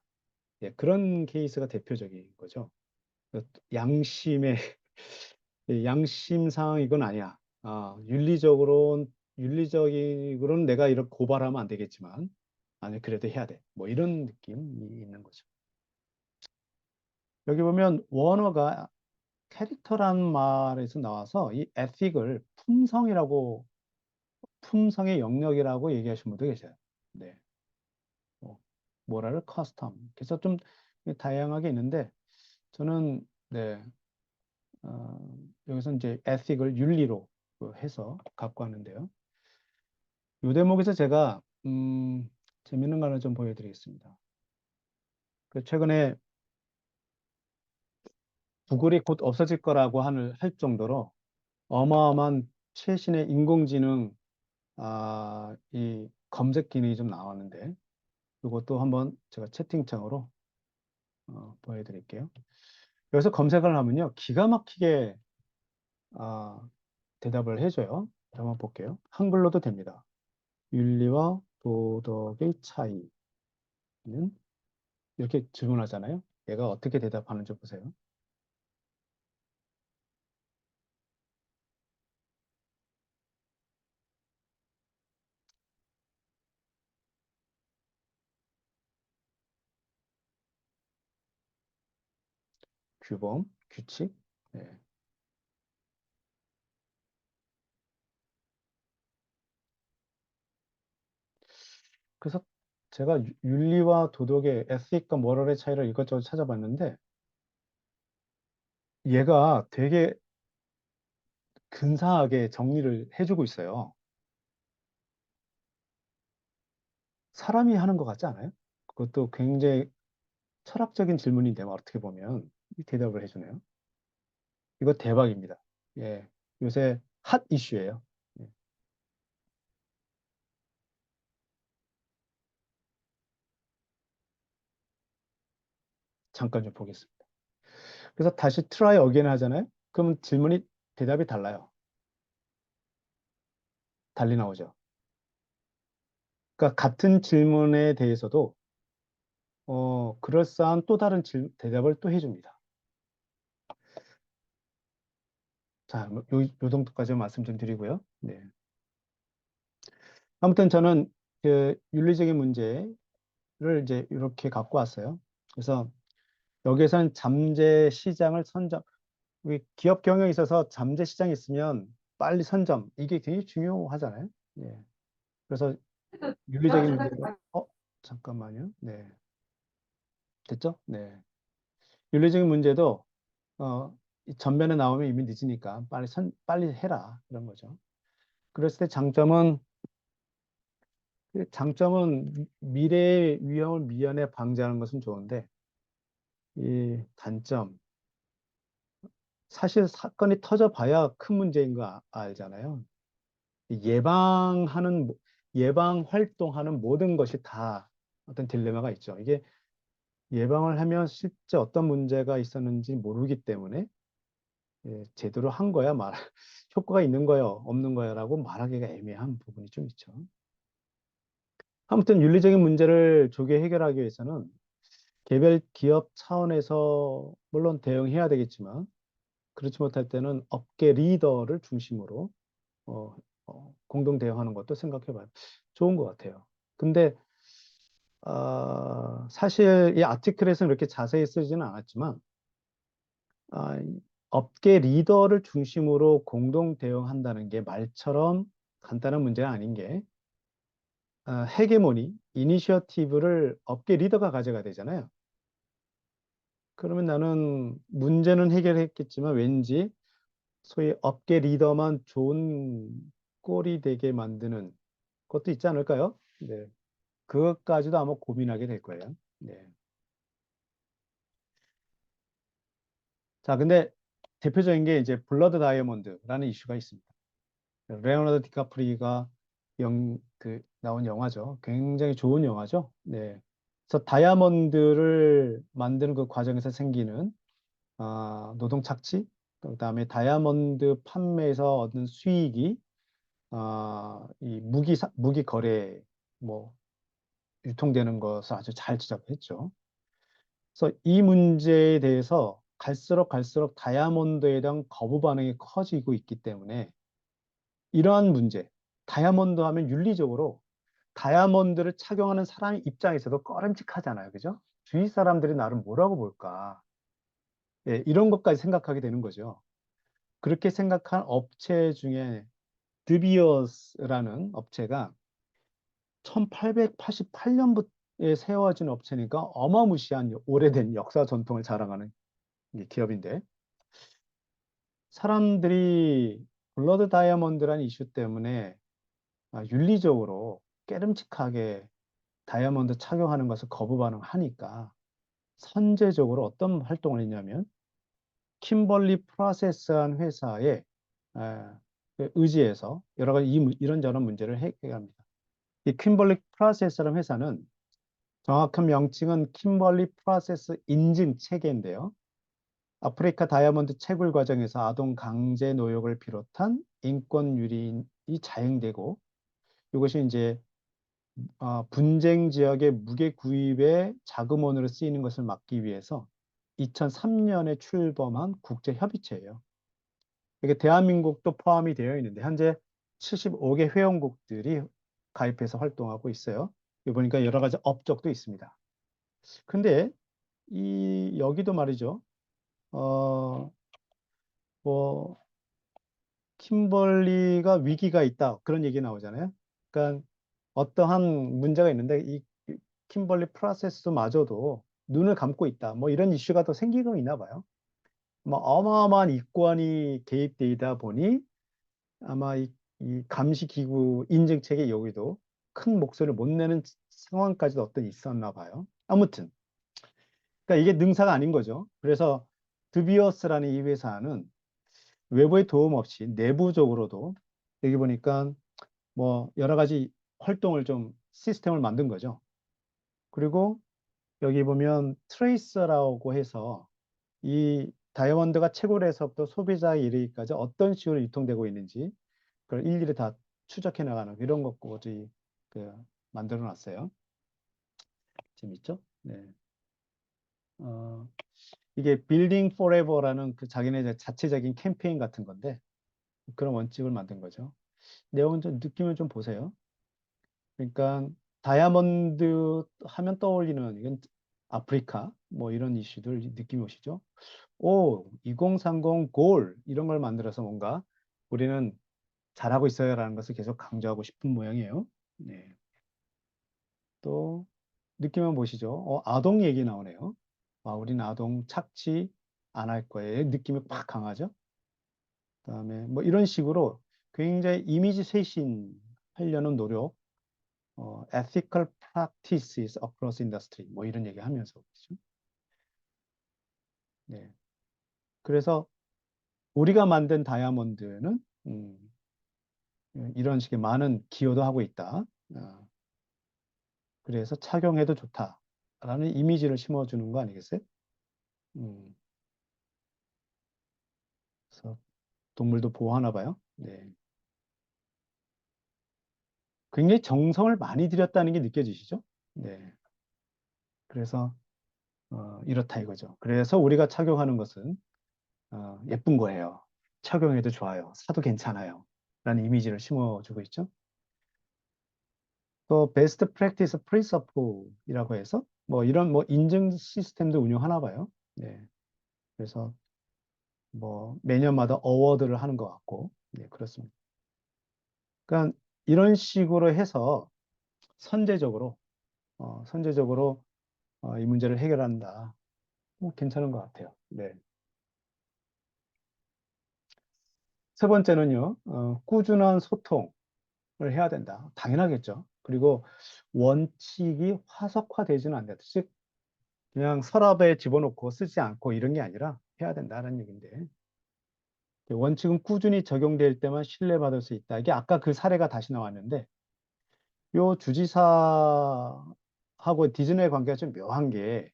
예, 그런 케이스가 대표적인 거죠. 양심의 양심 상황 이건 아니야. 윤리적으로는 내가 이렇게 고발하면 안 되겠지만 아니 그래도 해야 돼. 뭐 이런 느낌이 있는 거죠. 여기 보면 원어가 캐릭터란 말에서 나와서 이 에틱을 품성의 영역이라고 얘기하시는 분도 계세요. 네. 뭐, 모랄 커스텀. 그래서 좀 다양하게 있는데 저는 네. 여기서 이제 에틱을 윤리로 해서 갖고 왔는데요. 이 대목에서 제가 재밌는 거 하나 좀 보여드리겠습니다. 최근에 구글이 곧 없어질 거라고 할 정도로 어마어마한 최신의 인공지능 이 검색 기능이 좀 나왔는데 이것도 한번 제가 채팅창으로 보여드릴게요. 여기서 검색을 하면요 기가 막히게 아, 대답을 해줘요. 한번 볼게요. 한글로도 됩니다. 윤리와 도덕의 차이는 이렇게 질문하잖아요. 얘가 어떻게 대답하는지 보세요. 규범, 규칙. 네. 그래서 제가 윤리와 도덕의 에틱과 모럴의 차이를 이것저것 찾아봤는데 얘가 되게 근사하게 정리를 해주고 있어요. 사람이 하는 것 같지 않아요? 그것도 굉장히 철학적인 질문인데 어떻게 보면 이 대답을 해주네요. 이거 대박입니다. 예, 요새 핫 이슈예요. 예, 잠깐 좀 보겠습니다. 그래서 다시 트라이 어게인 하잖아요. 그러면 대답이 달라요. 달리 나오죠. 그러니까 같은 질문에 대해서도 그럴싸한 또 다른 대답을 또 해줍니다. 자, 요 정도까지 말씀 좀 드리고요. 네. 아무튼 저는 그 윤리적인 문제를 이제 이렇게 갖고 왔어요. 그래서 여기에서는 잠재 시장을 우리 기업 경영에 있어서 잠재 시장이 있으면 빨리 선점, 이게 굉장히 중요하잖아요. 네. 그래서 윤리적인 문제도, 잠깐만요. 네. 됐죠? 네. 윤리적인 문제도 이 전면에 나오면 이미 늦으니까 빨리 해라. 그런 거죠. 그랬을 때 미래의 위험을 미연에 방지하는 것은 좋은데 이 단점 사실 사건이 터져봐야 큰 문제인 거 알잖아요. 이 예방 활동하는 모든 것이 다 어떤 딜레마가 있죠. 이게 예방을 하면 실제 어떤 문제가 있었는지 모르기 때문에 제대로 한 거야 효과가 있는 거요 없는 거야라고 말하기가 애매한 부분이 좀 있죠. 아무튼 윤리적인 문제를 조기에 해결하기 위해서는 개별 기업 차원에서 물론 대응해야 되겠지만 그렇지 못할 때는 업계 리더를 중심으로 공동 대응하는 것도 생각해 봐요. 좋은 것 같아요. 근데 사실 이 아티클에서는 이렇게 자세히 쓰지는 않았지만, 이 업계 리더를 중심으로 공동 대응한다는 게 말처럼 간단한 문제가 아닌 게, 헤게모니, 이니셔티브를 업계 리더가 가져가야 되잖아요. 그러면 나는 문제는 해결했겠지만 왠지 소위 업계 리더만 좋은 꼴이 되게 만드는 것도 있지 않을까요? 네. 그것까지도 아마 고민하게 될 거예요. 네. 자, 근데 대표적인 게 이제 블러드 다이아몬드라는 이슈가 있습니다. 레오나르도 디카프리가 나온 영화죠. 굉장히 좋은 영화죠. 네. 그래서 다이아몬드를 만드는 그 과정에서 생기는 노동 착취, 그다음에 다이아몬드 판매에서 얻는 수익이 이 무기 거래 뭐 유통되는 것을 아주 잘 지적했죠. 그래서 이 문제에 대해서 갈수록 다이아몬드에 대한 거부 반응이 커지고 있기 때문에 이러한 문제, 다이아몬드 하면 윤리적으로 다이아몬드를 착용하는 사람 입장에서도 꺼림칙하잖아요. 그죠? 주위 사람들이 나를 뭐라고 볼까? 예, 이런 것까지 생각하게 되는 거죠. 그렇게 생각한 업체 중에 드비어스라는 업체가 1888년부터 세워진 업체니까 어마무시한 오래된 역사 전통을 자랑하는 기업인데 사람들이 블러드 다이아몬드라는 이슈 때문에 윤리적으로 깨름칙하게 다이아몬드 착용하는 것을 거부 반응하니까 선제적으로 어떤 활동을 했냐면 킴벌리 프로세스한 회사에 그 의지해서 여러 가지 이런저런 문제를 해결합니다. 이 킴벌리 프로세스라는 회사는 정확한 명칭은 킴벌리 프로세스 인증 체계인데요. 아프리카 다이아몬드 채굴 과정에서 아동 강제 노역을 비롯한 인권 유린이 자행되고 이것이 이제 분쟁 지역의 무게 구입에 자금원으로 쓰이는 것을 막기 위해서 2003년에 출범한 국제협의체예요. 이게 대한민국도 포함이 되어 있는데 현재 75개 회원국들이 가입해서 활동하고 있어요. 여기 보니까 여러 가지 업적도 있습니다. 근데 여기도 말이죠. 어, 뭐 킴벌리가 위기가 있다 그런 얘기 나오잖아요. 그러니까 어떠한 문제가 있는데 이 킴벌리 프로세스마저도 눈을 감고 있다. 뭐 이런 이슈가 또 생기고 있나 봐요. 뭐 어마어마한 이권이 개입되다 보니 아마 이 감시기구 인증체계 여기도 큰 목소리를 못 내는 상황까지도 어떤 있었나 봐요. 아무튼 그러니까 이게 능사가 아닌 거죠. 그래서 드비어스라는 이 회사는 외부의 도움 없이 내부적으로도 여기 보니까 뭐 여러 가지 활동을 좀 시스템을 만든 거죠. 그리고 여기 보면 트레이서라고 해서 이 다이아몬드가 채굴에서부터 소비자에 이르기까지 어떤 식으로 유통되고 있는지 그걸 일일이 다 추적해 나가는 이런 것까지 그 만들어 놨어요. 재밌죠? 네. 어, 이게 Building Forever라는 그 자기네 자체적인 캠페인 같은 건데 그런 원칙을 만든 거죠. 내용은 좀 느낌을 좀 보세요. 그러니까 다이아몬드 하면 떠올리는 이건 아프리카 뭐 이런 이슈들 느낌이 오시죠? 오, 2030 골 이런 걸 만들어서 뭔가 우리는 잘하고 있어요라는 것을 계속 강조하고 싶은 모양이에요. 네. 또 느낌만 보시죠. 아동 얘기 나오네요. 우리는 아동 착취 안 할 거예요. 느낌이 팍 강하죠. 그다음에 뭐 이런 식으로 굉장히 이미지 쇄신 하려는 노력, ethical practices across industry 뭐 이런 얘기 하면서 그렇죠? 네. 그래서 우리가 만든 다이아몬드는 이런 식의 많은 기여도 하고 있다. 그래서 착용해도 좋다라는 이미지를 심어주는 거 아니겠어요? 음, 그래서 동물도 보호하나 봐요. 네. 굉장히 정성을 많이 들였다는 게 느껴지시죠? 네. 그래서 이렇다 이거죠. 그래서 우리가 착용하는 것은 예쁜 거예요. 착용해도 좋아요. 사도 괜찮아요. 라는 이미지를 심어주고 있죠. 또 베스트 프랙티스 프린서플이라고 해서 뭐 이런 뭐 인증 시스템도 운영하나 봐요. 네. 그래서 뭐 매년마다 어워드를 하는 것 같고, 네, 그렇습니다. 그러니까 이런 식으로 해서 선제적으로, 선제적으로 이 문제를 해결한다. 뭐 괜찮은 것 같아요. 네. 세 번째는요, 꾸준한 소통을 해야 된다. 당연하겠죠. 그리고 원칙이 화석화되지는 않는다. 즉, 그냥 서랍에 집어넣고 쓰지 않고 이런 게 아니라 해야 된다는 얘기인데, 원칙은 꾸준히 적용될 때만 신뢰받을 수 있다. 이게 아까 그 사례가 다시 나왔는데, 요 주지사하고 디즈니의 관계가 좀 묘한 게,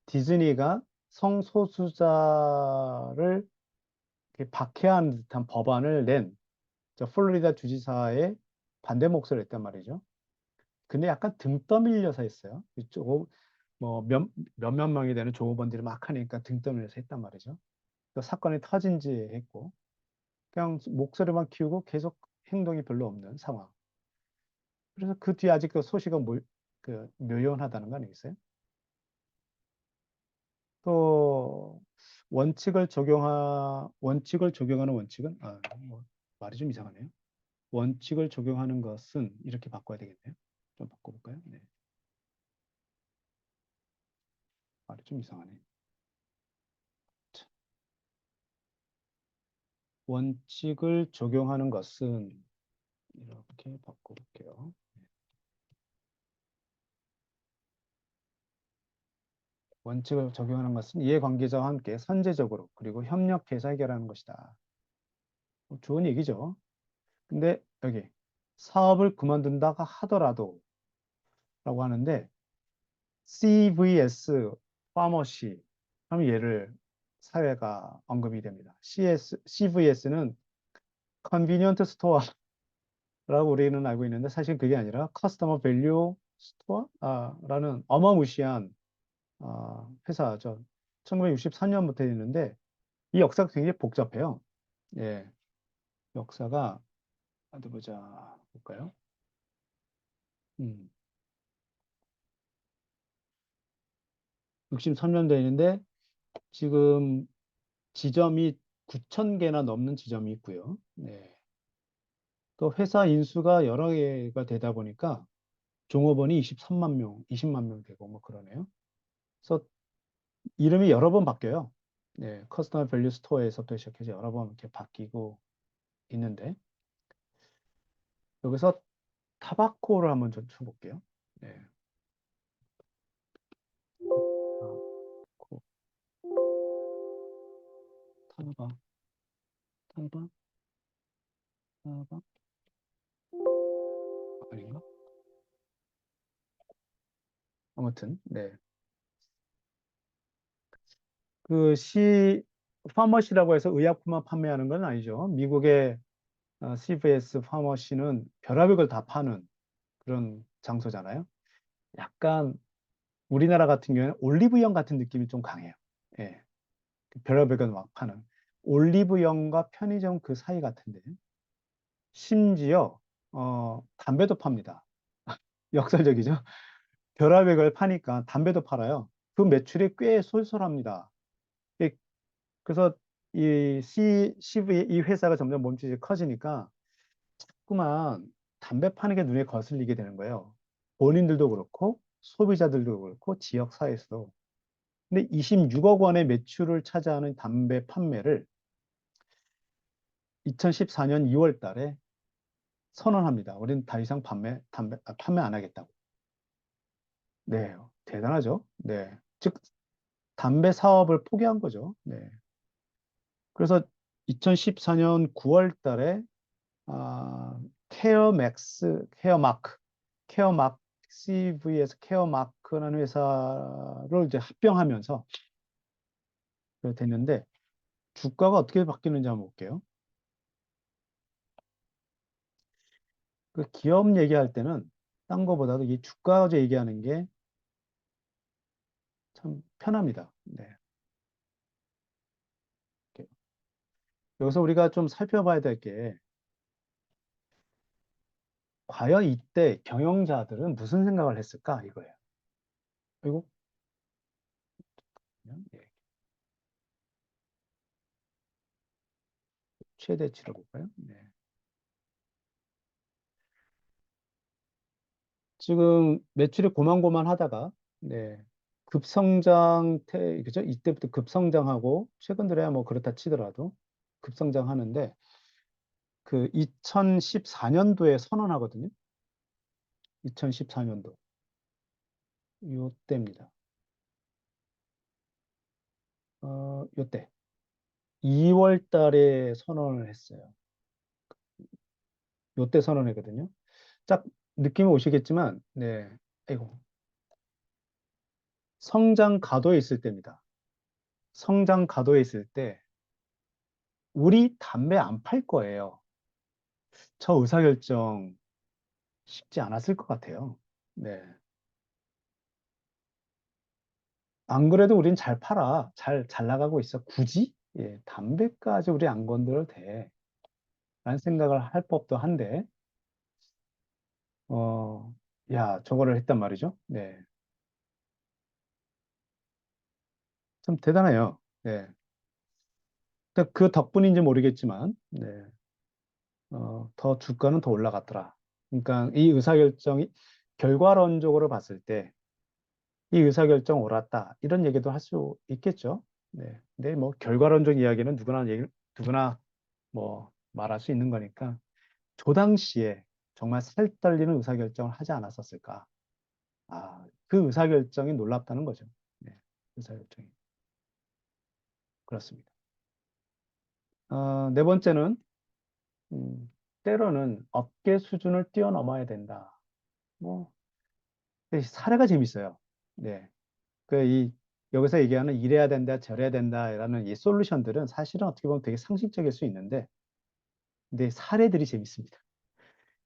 디즈니가 성소수자를 이렇게 박해하는 듯한 법안을 낸 저 플로리다 주지사의 반대 목소리를 했단 말이죠. 근데 약간 등 떠밀려서 했어요. 이쪽 뭐 몇몇 명이 되는 조업원들이 막 하니까 등 떠밀려서 했단 말이죠. 그 사건이 터진지 했고 그냥 목소리만 키우고 계속 행동이 별로 없는 상황. 그래서 그 뒤에 아직도 소식은 그 묘연하다는 거 아니겠어요? 또 원칙을 적용하는 원칙은 뭐 말이 좀 이상하네요. 원칙을 적용하는 것은 이렇게 바꿔야 되겠네요. 좀 바꿔볼까요? 네, 말이 좀 이상하네. 자, 원칙을 적용하는 것은 이렇게 바꿔볼게요. 원칙을 적용하는 것은 이해관계자와 함께 선제적으로 그리고 협력해서 해결하는 것이다. 좋은 얘기죠. 근데 여기 사업을 그만둔다가 하더라도 라고 하는데 CVS 파머시 하면 얘를 사회가 언급이 됩니다. CVS는 컨비니언트 스토어라고 우리는 알고 있는데 사실 그게 아니라 커스터머 밸류 스토어라는 어마무시한 회사죠. 1964년부터 있는데 이 역사가 굉장히 복잡해요. 예, 역사가 어디 보자 볼까요? 음, 63년도에 있는데 지금 지점이 9천 개나 넘는 지점이 있고요. 네. 또 회사 인수가 여러 개가 되다 보니까 종업원이 23만 명, 20만 명 되고 뭐 그러네요. 그래서 이름이 여러 번 바뀌어요. 네, 커스터머 밸류 스토어에서부터 시작해서 여러 번 이렇게 바뀌고 있는데 여기서 타바코를 한번 좀 쳐볼게요. 네, 타바코, 타바, 타바, 타바 아닌가? 아무튼 네, 그 파머시라고 해서 의약품만 판매하는 건 아니죠. 미국의 CVS 파머시는 별의별 걸 다 파는 그런 장소잖아요. 약간 우리나라 같은 경우에는 올리브영 같은 느낌이 좀 강해요. 예, 별의별 걸 막 파는 올리브영과 편의점 그 사이 같은데 심지어 담배도 팝니다. 역설적이죠. 별의별 걸 파니까 담배도 팔아요. 그 매출이 꽤 쏠쏠합니다. 예, 그래서 이 회사가 점점 몸집이 커지니까 자꾸만 담배 파는 게 눈에 거슬리게 되는 거예요. 본인들도 그렇고 소비자들도 그렇고 지역 사회에서도. 근데 26억 원의 매출을 차지하는 담배 판매를 2014년 2월 달에 선언합니다. 우리는 더 이상 판매 안 하겠다고. 네, 대단하죠. 네, 즉 담배 사업을 포기한 거죠. 네, 그래서 2014년 9월 달에 케어마크 CV에서 케어마크라는 회사를 이제 합병하면서 됐는데 주가가 어떻게 바뀌는지 한번 볼게요. 그 기업 얘기할 때는 딴 거보다도 이 주가 가지고 얘기하는 게 참 편합니다. 네. 여기서 우리가 좀 살펴봐야 될 게 과연 이때 경영자들은 무슨 생각을 했을까? 이거예요. 그리고 예, 최대치로 볼까요? 네. 지금 매출이 고만고만 하다가 네. 그죠? 이때부터 급성장하고 최근 들에야 뭐 그렇다 치더라도 급성장하는데 그 2014년도에 선언하거든요. 2014년도 요때입니다. 요때 2월 달에 선언을 했어요. 요때 선언했거든요. 딱 느낌이 오시겠지만 네. 아이고. 성장 가도에 있을 때입니다. 성장 가도에 있을 때 우리 담배 안 팔 거예요. 저 의사결정 쉽지 않았을 것 같아요. 네. 안 그래도 우린 잘 팔아. 잘 나가고 있어. 굳이? 예, 담배까지 우리 안 건드려도 돼. 라는 생각을 할 법도 한데, 어, 야, 저거를 했단 말이죠. 네. 참 대단해요. 네. 그 덕분인지 모르겠지만, 네. 더 주가는 더 올라갔더라. 그러니까 이 의사결정이 결과론적으로 봤을 때, 이 의사결정 옳았다. 이런 얘기도 할 수 있겠죠. 네. 근데 뭐 결과론적 이야기는 누구나 뭐 말할 수 있는 거니까. 저 당시에 정말 살떨리는 의사결정을 하지 않았었을까. 그 의사결정이 놀랍다는 거죠. 네, 의사결정이. 그렇습니다. 네 번째는, 음, 때로는 업계 수준을 뛰어넘어야 된다. 뭐, 사례가 재밌어요. 네. 여기서 얘기하는 이래야 된다, 저래야 된다라는 이 솔루션들은 사실은 어떻게 보면 되게 상식적일 수 있는데, 근데 사례들이 재밌습니다.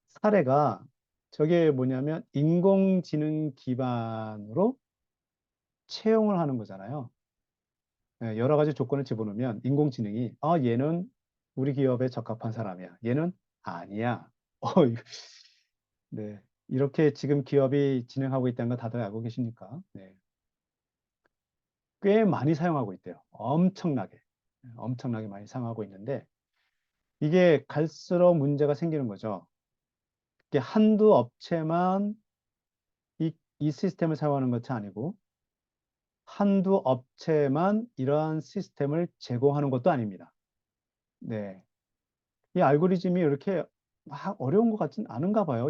사례가 저게 뭐냐면 인공지능 기반으로 채용을 하는 거잖아요. 예, 여러 가지 조건을 집어넣으면 인공지능이 얘는 우리 기업에 적합한 사람이야. 얘는 아니야. 이거, 네. 이렇게 지금 기업이 진행하고 있다는 거 다들 알고 계십니까? 네. 꽤 많이 사용하고 있대요. 엄청나게 많이 사용하고 있는데 이게 갈수록 문제가 생기는 거죠. 이게 한두 업체만 이 시스템을 사용하는 것이 아니고 한두 업체만 이러한 시스템을 제공하는 것도 아닙니다. 네. 이 알고리즘이 이렇게 막 어려운 것 같진 않은가 봐요.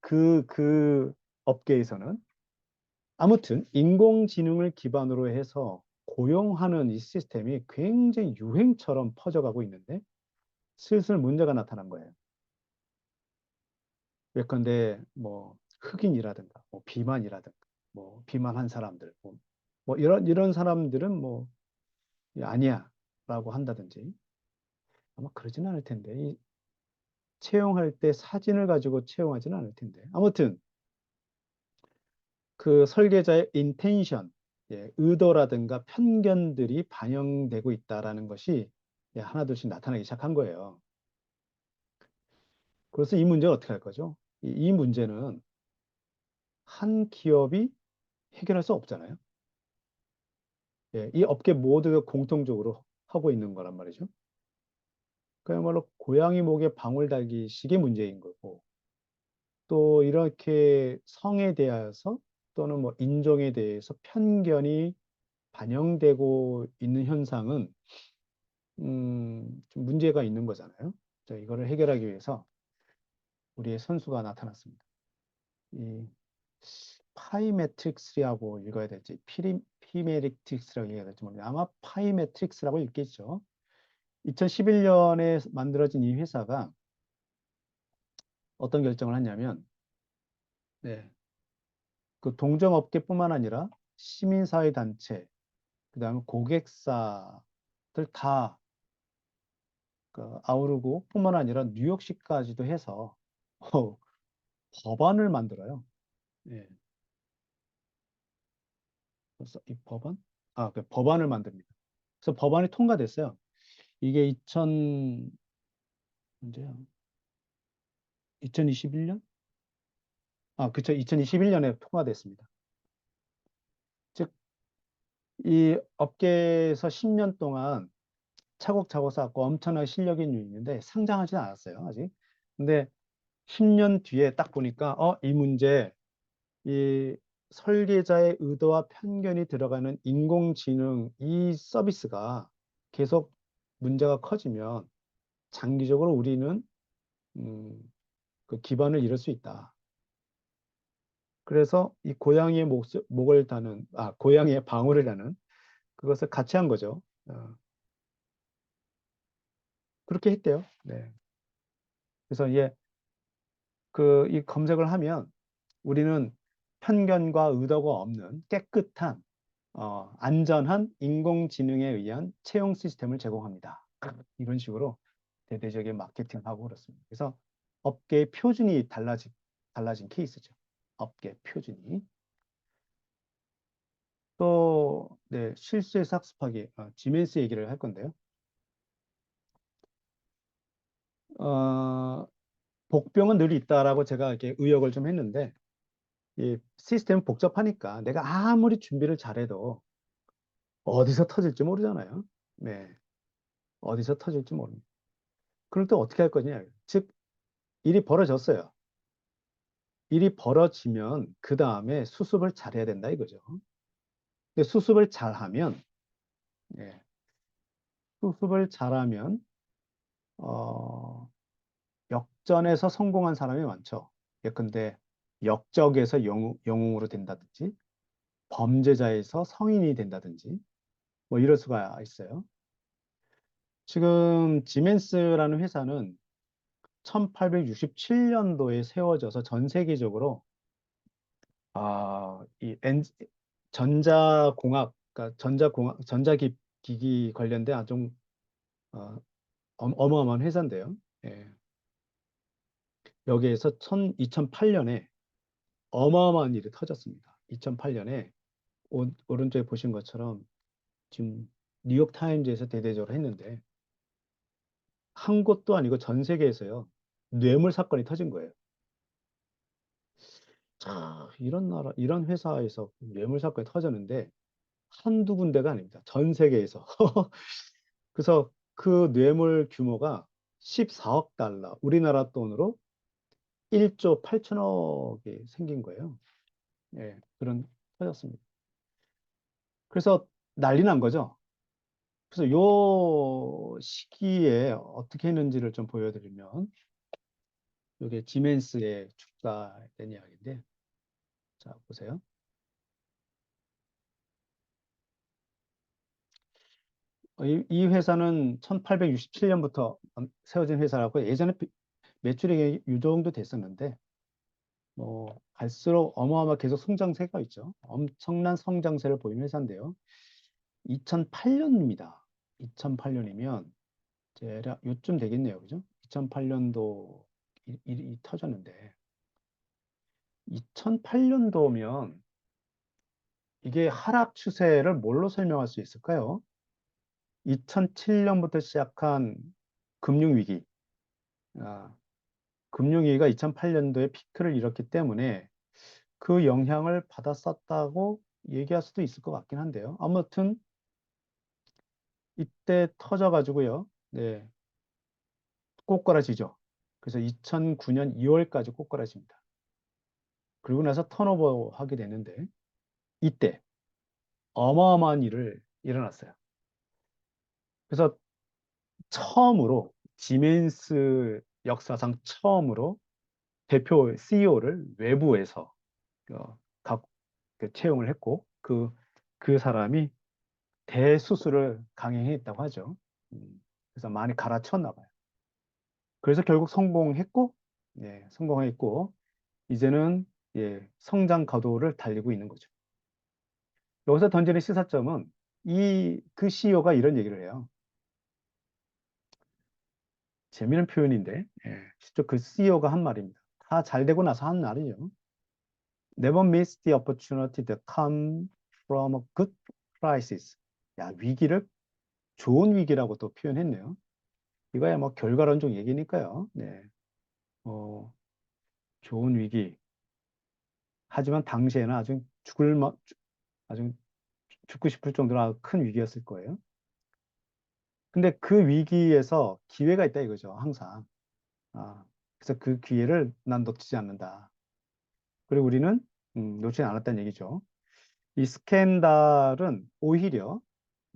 그 업계에서는. 아무튼, 인공지능을 기반으로 해서 고용하는 이 시스템이 굉장히 유행처럼 퍼져가고 있는데, 슬슬 문제가 나타난 거예요. 예컨대, 뭐, 흑인이라든가, 뭐, 비만이라든가, 뭐, 비만한 사람들, 뭐 이런 사람들은 뭐, 아니야, 라고 한다든지, 아마 그러진 않을 텐데, 채용할 때 사진을 가지고 채용하지는 않을 텐데. 아무튼 그 설계자의 인텐션, 예, 의도라든가 편견들이 반영되고 있다라는 것이 예, 하나둘씩 나타나기 시작한 거예요. 그래서 이 문제는 어떻게 할 거죠? 이 문제는 한 기업이 해결할 수 없잖아요. 예, 이 업계 모두가 공통적으로 하고 있는 거란 말이죠. 그야말로 고양이 목에 방울 달기식의 문제인 거고, 또 이렇게 성에 대해서 또는 뭐 인종에 대해서 편견이 반영되고 있는 현상은 좀 문제가 있는 거잖아요. 자, 이거를 해결하기 위해서 우리의 선수가 나타났습니다. 이 파이메트릭스라고 읽어야 될지 피메릭틱스라고 읽어야 될지 모르겠는데 아마 파이메트릭스라고 읽겠죠. 2011년에 만들어진 이 회사가 어떤 결정을 했냐면 네, 그 동종업계뿐만 아니라 시민사회 단체, 그다음에 고객사들 다 아우르고 뿐만 아니라 뉴욕시까지도 해서 어, 법안을 만들어요. 예. 그래서 이 법안? 그 법안을 만듭니다. 그래서 법안이 통과됐어요. 이게 2000, 언제야? 2021년? 그쵸. 2021년에 통과됐습니다. 즉, 이 업계에서 10년 동안 차곡차곡 쌓고 엄청난 실력이 있는데 상장하지는 않았어요, 아직. 근데 10년 뒤에 딱 보니까, 이 문제, 이 설계자의 의도와 편견이 들어가는 인공지능 이 서비스가 계속 문제가 커지면 장기적으로 우리는 음, 그 기반을 잃을 수 있다. 그래서 이 고양이의 목을 다는, 고양이의 방울을 다는 그것을 같이 한 거죠. 그렇게 했대요. 네. 그래서 이 검색을 하면 우리는 편견과 의도가 없는 깨끗한, 안전한 인공지능에 의한 채용 시스템을 제공합니다. 이런 식으로 대대적인 마케팅하고 그렇습니다. 그래서 업계의 표준이 달라진 케이스죠. 업계 표준이. 또, 네, 실수에서 학습하기, 지멘스 얘기를 할 건데요. 어, 복병은 늘 있다라고 제가 이렇게 의역을 좀 했는데, 이 시스템 복잡하니까 내가 아무리 준비를 잘해도 어디서 터질지 모르잖아요. 네. 어디서 터질지 모릅니다. 그럴 때 어떻게 할 거냐. 즉, 일이 벌어졌어요. 일이 벌어지면 그 다음에 수습을 잘해야 된다 이거죠. 근데 수습을 잘하면, 예, 수습을 잘하면, 어, 역전에서 성공한 사람이 많죠. 예컨대 역적에서 영웅으로 된다든지, 범죄자에서 성인이 된다든지, 뭐 이럴 수가 있어요. 지금 지멘스라는 회사는 1867년도에 세워져서 전 세계적으로 이 전자공학, 그러니까 전자기기 관련된 아주 어, 어마어마한 회사인데요. 예. 여기에서 2008년에 어마어마한 일이 터졌습니다. 2008년에 오른쪽에 보신 것처럼 지금 뉴욕 타임즈에서 대대적으로 했는데 한 곳도 아니고 전 세계에서요. 뇌물 사건이 터진 거예요. 자, 이런 나라, 이런 회사에서 뇌물 사건이 터졌는데 한두 군데가 아닙니다. 전 세계에서. 그래서 그 뇌물 규모가 14억 달러, 우리나라 돈으로 1조 8천억이 생긴 거예요. 예, 그런 터졌습니다. 그래서 난리 난 거죠. 그래서 요 시기에 어떻게 했는지를 좀 보여드리면, 이게 지멘스의 축사된 이야기인데, 자, 보세요. 이 회사는 1867년부터 세워진 회사라고 예전에 매출이 이 정도 됐었는데, 뭐, 갈수록 어마어마 계속 성장세가 있죠. 엄청난 성장세를 보이는 회사인데요. 2008년입니다. 2008년이면 대략 요쯤 되겠네요. 그죠? 2008년도 일이 터졌는데, 2008년도면 이게 하락 추세를 뭘로 설명할 수 있을까요? 2007년부터 시작한 금융위기, 아, 금융위기가 2008년도에 피크를 이뤘기 때문에 그 영향을 받았었다고 얘기할 수도 있을 것 같긴 한데요. 아무튼 이때 터져가지고요. 네, 꼬꾸라지죠. 그래서 2009년 2월까지 꼬꾸라집니다. 그리고 나서 턴오버 하게 되는데 이때 어마어마한 일을 일어났어요. 그래서 처음으로 지멘스 역사상 처음으로 대표 CEO를 외부에서 어, 각 채용을 했고 그 사람이 대수술을 강행했다고 하죠. 그래서 많이 갈아쳤나 봐요. 그래서 결국 성공했고, 예, 성공했고, 이제는 예, 성장 가도를 달리고 있는 거죠. 여기서 던지는 시사점은 그 CEO가 이런 얘기를 해요. 재미있는 표현인데, 예, 실제 그 CEO가 한 말입니다. 다 잘 되고 나서 한 말이죠. Never miss the opportunity that come from a good crisis. 야, 위기를 좋은 위기라고 또 표현했네요. 이거야 뭐 결과론적 얘기니까요. 네. 어, 좋은 위기. 하지만 당시에는 아주 죽고 싶을 정도로 큰 위기였을 거예요. 근데 그 위기에서 기회가 있다 이거죠, 항상. 아, 그래서 그 기회를 난 놓치지 않는다. 그리고 우리는 놓치지 않았다는 얘기죠. 이 스캔들은 오히려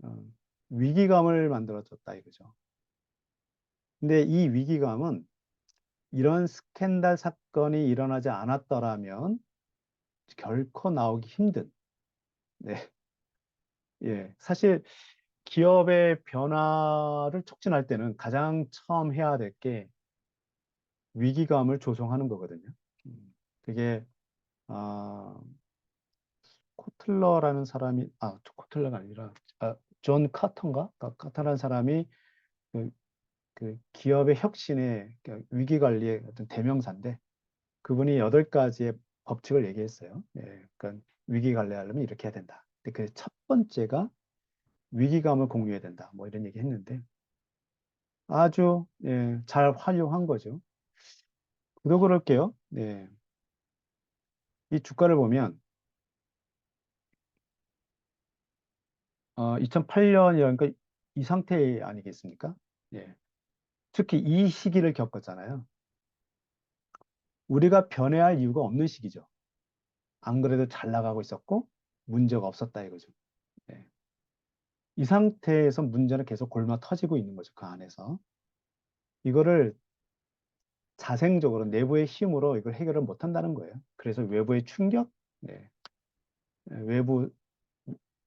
어, 위기감을 만들어줬다 이거죠. 근데 이 위기감은 이런 스캔들 사건이 일어나지 않았더라면 결코 나오기 힘든. 네, 예. 사실 기업의 변화를 촉진할 때는 가장 처음 해야 될 게 위기감을 조성하는 거거든요. 그게 아, 코틀러라는 사람이 코틀러가 아니라 존 카터인가? 카터라는 사람이 그, 그 기업의 혁신의 그 위기 관리의 어떤 대명사인데 그분이 8가지의 법칙을 얘기했어요. 예, 그러니까 위기 관리하려면 이렇게 해야 된다. 근데 그 첫 번째가 위기감을 공유해야 된다. 뭐 이런 얘기 했는데 아주 예, 잘 활용한 거죠. 저도 그럴게요. 네. 이 주가를 보면 2008년이니까 이 상태 아니겠습니까? 예. 특히 이 시기를 겪었잖아요. 우리가 변해야 할 이유가 없는 시기죠. 안 그래도 잘 나가고 있었고 문제가 없었다 이거죠. 예. 이 상태에서 문제는 계속 골마 터지고 있는 거죠. 그 안에서. 이거를 자생적으로 내부의 힘으로 이걸 해결을 못 한다는 거예요. 그래서 외부의 충격, 네. 예,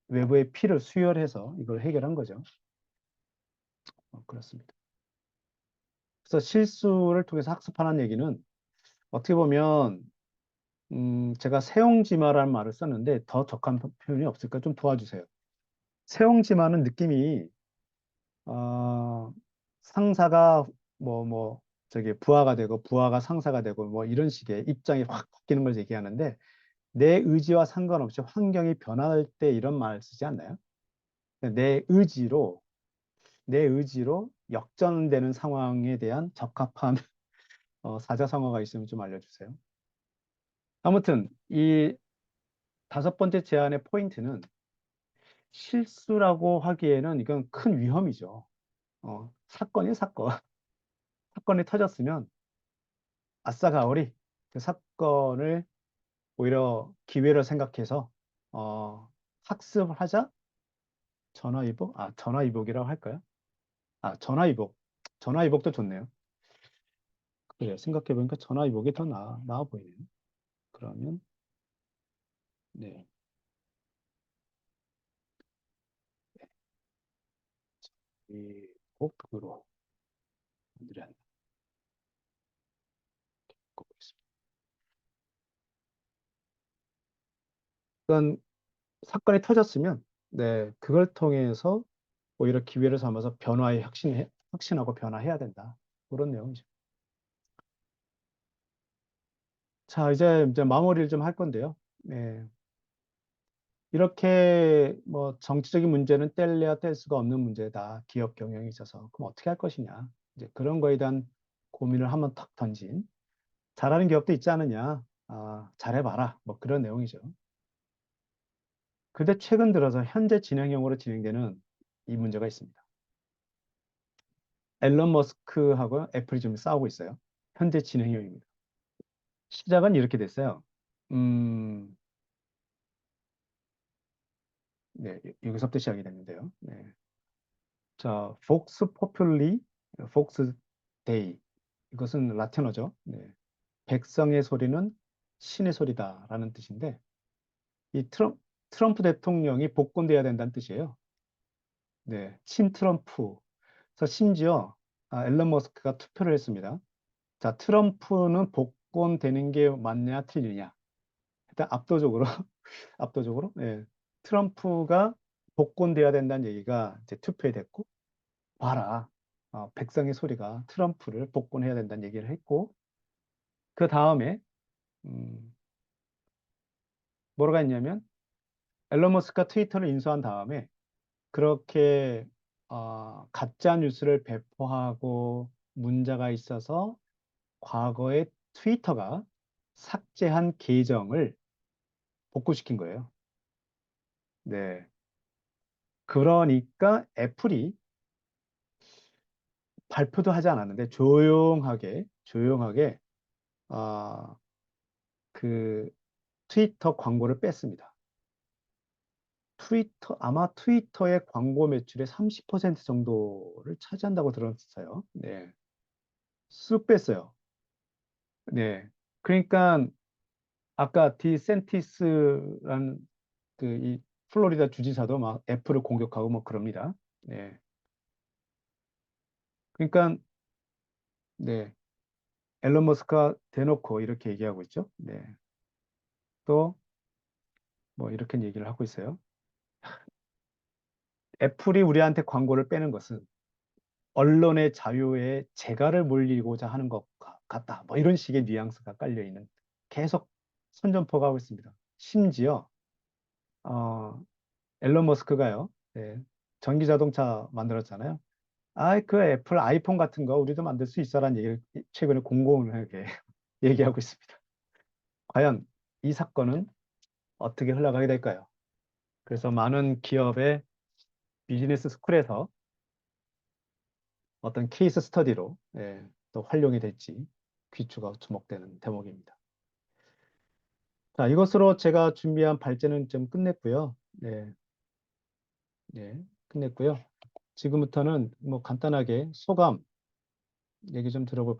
외부의 피를 수혈해서 이걸 해결한 거죠. 그렇습니다. 그래서 실수를 통해서 학습하는 얘기는 어떻게 보면 제가 세옹지마라는 말을 썼는데 더 적합한 표현이 없을까 좀 도와주세요. 세옹지마는 느낌이 어, 상사가 저기 부하가 되고 부하가 상사가 되고 뭐 이런 식의 입장이 확 바뀌는 걸 얘기하는데 내 의지와 상관없이 환경이 변할 때 이런 말 쓰지 않나요? 내 의지로 내 의지로 역전되는 상황에 대한 적합한 사자성어가 있으면 좀 알려주세요. 아무튼 이 5번째 제안의 포인트는 실수라고 하기에는 이건 큰 위험이죠. 사건이 사건. 사건이 터졌으면 아싸 가오리 그 사건을 오히려 기회를 생각해서 학습하자 전화위복? 전화위복이라고 할까요? 전화위복. 전화위복도 좋네요. 그래요. 생각해보니까 전화위복이 더 나아 보이네요. 그러면 네. 위복으로 만들어야 보겠습니다. 그러니까 사건이 터졌으면 네, 그걸 통해서 오히려 기회를 삼아서 혁신하고 변화해야 된다. 그런 내용이죠. 자, 이제 마무리를 좀 할 건데요. 네. 이렇게 뭐 정치적인 문제는 뗄래야 뗄 수가 없는 문제다. 기업 경영에 있어서. 그럼 어떻게 할 것이냐. 이제 그런 거에 대한 고민을 한번 탁 던진. 잘하는 기업도 있지 않느냐. 잘해봐라. 뭐 그런 내용이죠. 근데 최근 들어서 현재 진행형으로 진행되는 이 문제가 있습니다. 앨런 머스크하고 애플이 좀 싸우고 있어요. 현재 진행형입니다. 시작은 이렇게 됐어요. 음, 네, 여기서부터 시작이 됐는데요. 네. 자, 복스 포퓰리, 복스 데이. 이것은 라틴어죠. 네. 백성의 소리는 신의 소리다라는 뜻인데, 이 트럼프 대통령이 복권돼야 된다는 뜻이에요. 네, 친 트럼프. 그래서 심지어 앨런 머스크가 투표를 했습니다. 자, 트럼프는 복권되는 게 맞냐, 틀리냐. 일단 압도적으로, 압도적으로, 네, 트럼프가 복권돼야 된다는 얘기가 이제 투표에 됐고, 봐라. 백성의 소리가 트럼프를 복권해야 된다는 얘기를 했고, 그 다음에, 음, 뭐라고 했냐면, 앨런 머스크가 트위터를 인수한 다음에, 그렇게, 가짜 뉴스를 배포하고 문제가 있어서, 과거에 트위터가 삭제한 계정을 복구시킨 거예요. 네. 그러니까 애플이 발표도 하지 않았는데 조용하게 아, 그 트위터 광고를 뺐습니다. 아마 트위터의 광고 매출의 30% 정도를 차지한다고 들었어요. 네. 쑥 뺐어요. 네. 그러니까 아까 디센티스라는 그 이 플로리다 주지사도 막 애플을 공격하고 뭐 그럽니다. 네. 그러니까 네. 앨런 머스크가 대놓고 이렇게 얘기하고 있죠. 네. 또 뭐 이렇게 얘기를 하고 있어요. 애플이 우리한테 광고를 빼는 것은 언론의 자유에 재갈을 물리고자 하는 것 같다. 뭐 이런 식의 뉘앙스가 깔려 있는 계속 선전포가 하고 있습니다. 심지어 어, 앨런 머스크가요. 네, 전기 자동차 만들었잖아요. 그 애플 아이폰 같은 거 우리도 만들 수 있어라는 얘기를 최근에 공공하게 얘기하고 있습니다. 과연 이 사건은 어떻게 흘러가게 될까요? 그래서 많은 기업의 비즈니스 스쿨에서 어떤 케이스 스터디로 또 활용이 될지 귀추가 주목되는 대목입니다. 자, 이것으로 제가 준비한 발제는 좀 끝냈고요. 네, 네, 끝냈고요. 지금부터는 뭐 간단하게 소감 얘기 좀 들어볼까요?